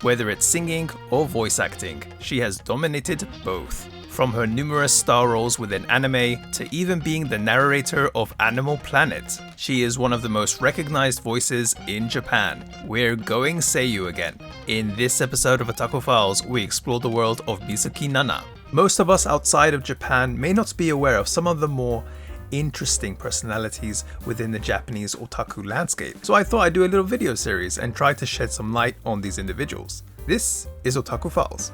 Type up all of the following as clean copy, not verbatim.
Whether it's singing or voice acting, she has dominated both. From her numerous star roles within anime to even being the narrator of Animal Planet, she is one of the most recognized voices in Japan. We're going Seiyuu again. In this episode of Otaku Files, we explore the world of Mizuki Nana. Most of us outside of Japan may not be aware of some of the more interesting personalities within the Japanese otaku landscape, so I thought I'd do a little video series and try to shed some light on these individuals. This is Otaku Files.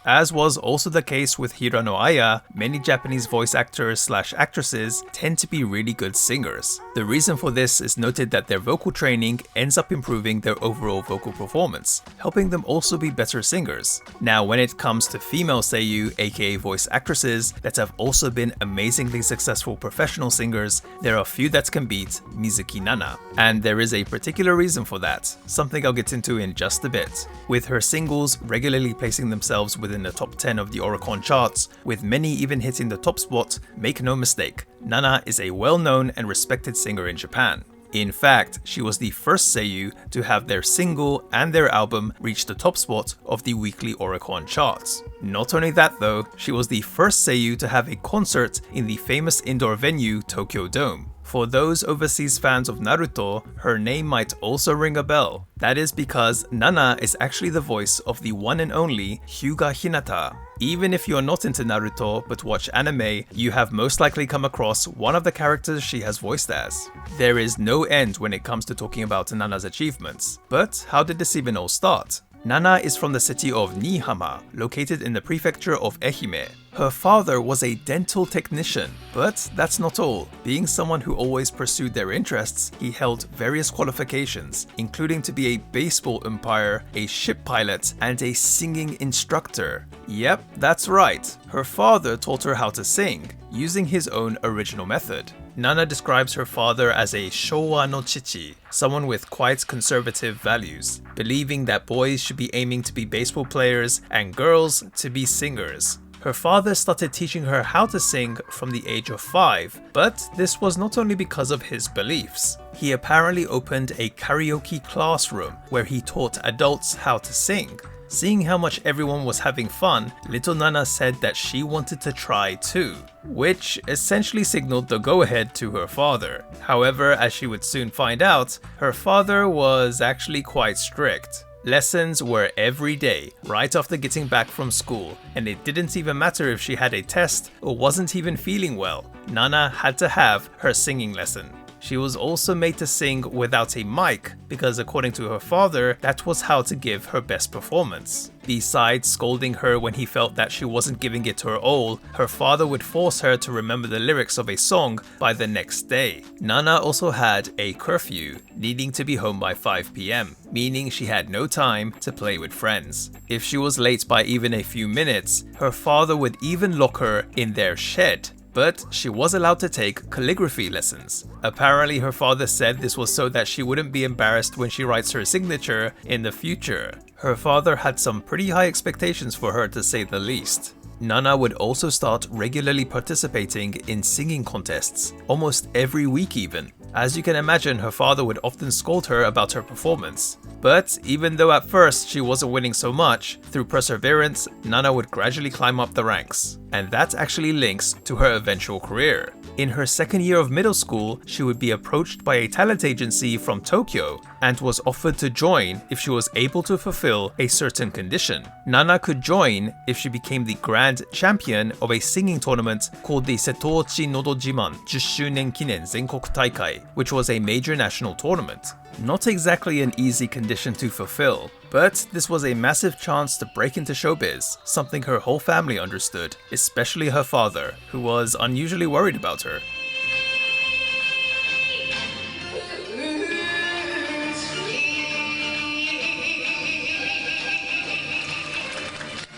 As was also the case with Hirano Aya, many Japanese voice actors/actresses tend to be really good singers. The reason for this is noted that their vocal training ends up improving their overall vocal performance, helping them also be better singers. Now when it comes to female seiyuu, aka voice actresses, that have also been amazingly successful professional singers, there are few that can beat Mizuki Nana. And there is a particular reason for that, something I'll get into in just a bit. With her singles regularly placing themselves within the top 10 of the Oricon charts, with many even hitting the top spot, make no mistake, Nana is a well-known and respected singer in Japan. In fact, she was the first seiyuu to have their single and their album reach the top spot of the weekly Oricon charts. Not only that though, she was the first seiyuu to have a concert in the famous indoor venue Tokyo Dome. For those overseas fans of Naruto, her name might also ring a bell. That is because Nana is actually the voice of the one and only Hyuga Hinata. Even if you're not into Naruto but watch anime, you have most likely come across one of the characters she has voiced as. There is no end when it comes to talking about Nana's achievements. But how did this even all start? Nana is from the city of Niihama, located in the prefecture of Ehime. Her father was a dental technician, but that's not all. Being someone who always pursued their interests, he held various qualifications, including to be a baseball umpire, a ship pilot, and a singing instructor. Yep, that's right. Her father taught her how to sing, using his own original method. Nana describes her father as a Showa no chichi, someone with quite conservative values, believing that boys should be aiming to be baseball players and girls to be singers. Her father started teaching her how to sing from the age of 5, but this was not only because of his beliefs. He apparently opened a karaoke classroom where he taught adults how to sing. Seeing how much everyone was having fun, little Nana said that she wanted to try too, which essentially signaled the go-ahead to her father. However, as she would soon find out, her father was actually quite strict. Lessons were every day, right after getting back from school, and it didn't even matter if she had a test or wasn't even feeling well. Nana had to have her singing lesson. She was also made to sing without a mic because according to her father, that was how to give her best performance. Besides scolding her when he felt that she wasn't giving it her all, her father would force her to remember the lyrics of a song by the next day. Nana also had a curfew, needing to be home by 5 PM, meaning she had no time to play with friends. If she was late by even a few minutes, her father would even lock her in their shed. But she was allowed to take calligraphy lessons. Apparently her father said this was so that she wouldn't be embarrassed when she writes her signature in the future. Her father had some pretty high expectations for her, to say the least. Nana would also start regularly participating in singing contests, almost every week even. As you can imagine, her father would often scold her about her performance. But even though at first she wasn't winning so much, through perseverance, Nana would gradually climb up the ranks. And that actually links to her eventual career. In her second year of middle school, she would be approached by a talent agency from Tokyo and was offered to join if she was able to fulfill a certain condition. Nana could join if she became the grand champion of a singing tournament called the Setouchi Nodojiman 10周年記念全国大会, which was a major national tournament. Not exactly an easy condition to fulfill, but this was a massive chance to break into showbiz, something her whole family understood, especially her father, who was unusually worried about her.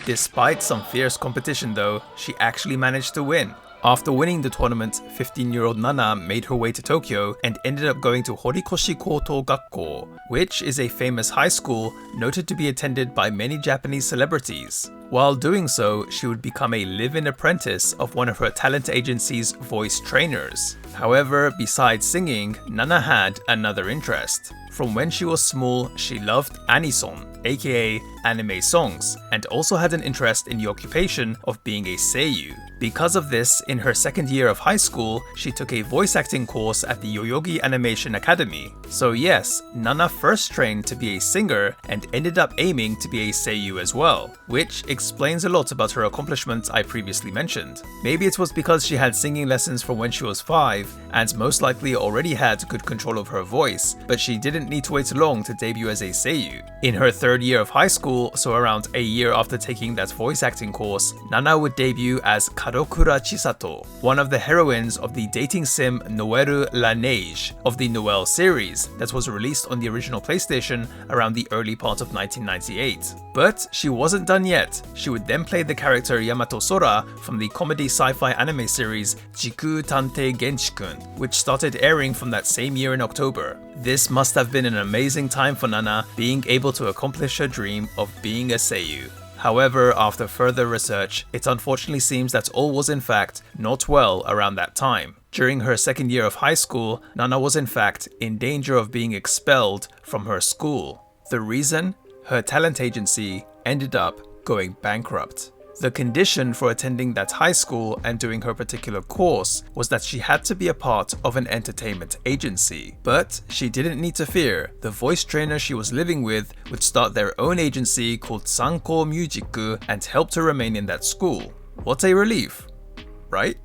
Despite some fierce competition though, she actually managed to win. After winning the tournament, 15-year-old Nana made her way to Tokyo and ended up going to Horikoshi Koto Gakko, which is a famous high school noted to be attended by many Japanese celebrities. While doing so, she would become a live-in apprentice of one of her talent agency's voice trainers. However, besides singing, Nana had another interest. From when she was small, she loved anison, aka anime songs, and also had an interest in the occupation of being a seiyuu. Because of this, in her second year of high school, she took a voice acting course at the Yoyogi Animation Academy. So yes, Nana first trained to be a singer and ended up aiming to be a seiyuu as well, which explains a lot about her accomplishments I previously mentioned. Maybe it was because she had singing lessons from when she was 5 and most likely already had good control of her voice, but she didn't need to wait long to debut as a seiyuu. In her third year of high school, so around a year after taking that voice acting course, Nana would debut as Kadokura Chisato, one of the heroines of the dating sim Noël la Neige of the Noël series that was released on the original PlayStation around the early part of 1998. But she wasn't done yet. She would then play the character Yamato Sora from the comedy sci-fi anime series Jiku Tantei Genshikun, which started airing from that same year in October. This must have been an amazing time for Nana, being able to accomplish her dream of being a seiyuu. However, after further research, it unfortunately seems that all was in fact not well around that time. During her second year of high school, Nana was in fact in danger of being expelled from her school. The reason? Her talent agency ended up going bankrupt. The condition for attending that high school and doing her particular course was that she had to be a part of an entertainment agency. But she didn't need to fear. The voice trainer she was living with would start their own agency called Sanko Music and helped her remain in that school. What a relief, right?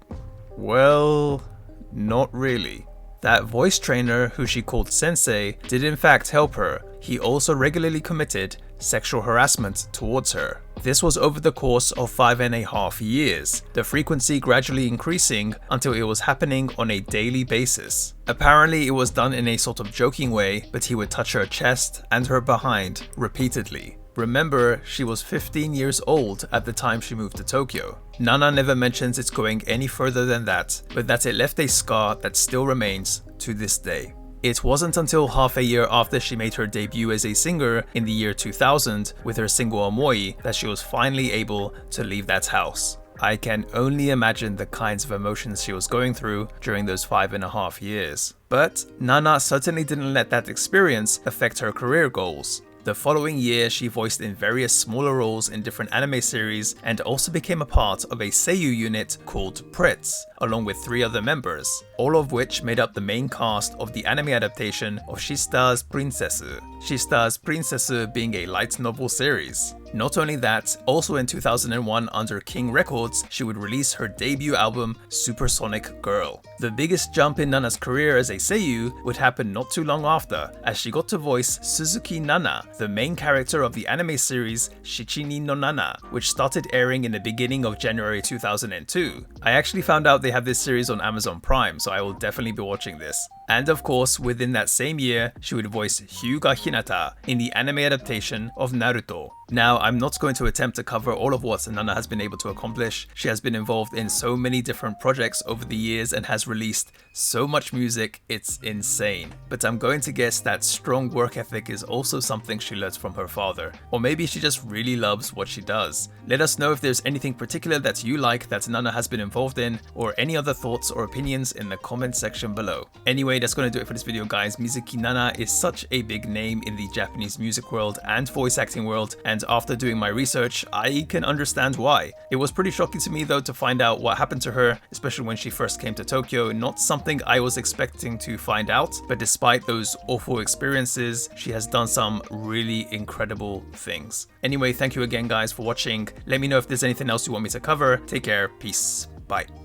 Well, not really. That voice trainer, who she called Sensei, did in fact help her. He also regularly committed sexual harassment towards her. This was over the course of 5.5 years, the frequency gradually increasing until it was happening on a daily basis. Apparently it was done in a sort of joking way, but he would touch her chest and her behind repeatedly. Remember, she was 15 years old at the time she moved to Tokyo. Nana never mentions it's going any further than that, but that it left a scar that still remains to this day. It wasn't until half a year after she made her debut as a singer in the year 2000 with her single Omoi that she was finally able to leave that house. I can only imagine the kinds of emotions she was going through during those 5.5 years. But Nana certainly didn't let that experience affect her career goals. The following year, she voiced in various smaller roles in different anime series and also became a part of a seiyuu unit called Pretz, along with 3 other members, all of which made up the main cast of the anime adaptation of Shista's Princessu. Shista's Princessu being a light novel series. Not only that, also in 2001 under King Records, she would release her debut album Supersonic Girl. The biggest jump in Nana's career as a seiyuu would happen not too long after, as she got to voice Mizuki Nana, the main character of the anime series Shichini no Nana, which started airing in the beginning of January 2002. I actually found out they have this series on Amazon Prime, so I will definitely be watching this. And of course, within that same year, she would voice Hyuga Hinata in the anime adaptation of Naruto. Now, I'm not going to attempt to cover all of what Nana has been able to accomplish. She has been involved in so many different projects over the years and has released so much music, it's insane. But I'm going to guess that strong work ethic is also something she learns from her father. Or maybe she just really loves what she does. Let us know if there's anything particular that you like that Nana has been involved in, or any other thoughts or opinions in the comment section below. Anyway, that's going to do it for this video, guys. Mizuki Nana is such a big name in the Japanese music world and voice acting world, and after doing my research, I can understand why. It was pretty shocking to me though to find out what happened to her, especially when she first came to Tokyo. Not something I was expecting to find out, but despite those awful experiences, she has done some really incredible things. Anyway, thank you again guys for watching. Let me know if there's anything else you want me to cover. Take care, peace, bye.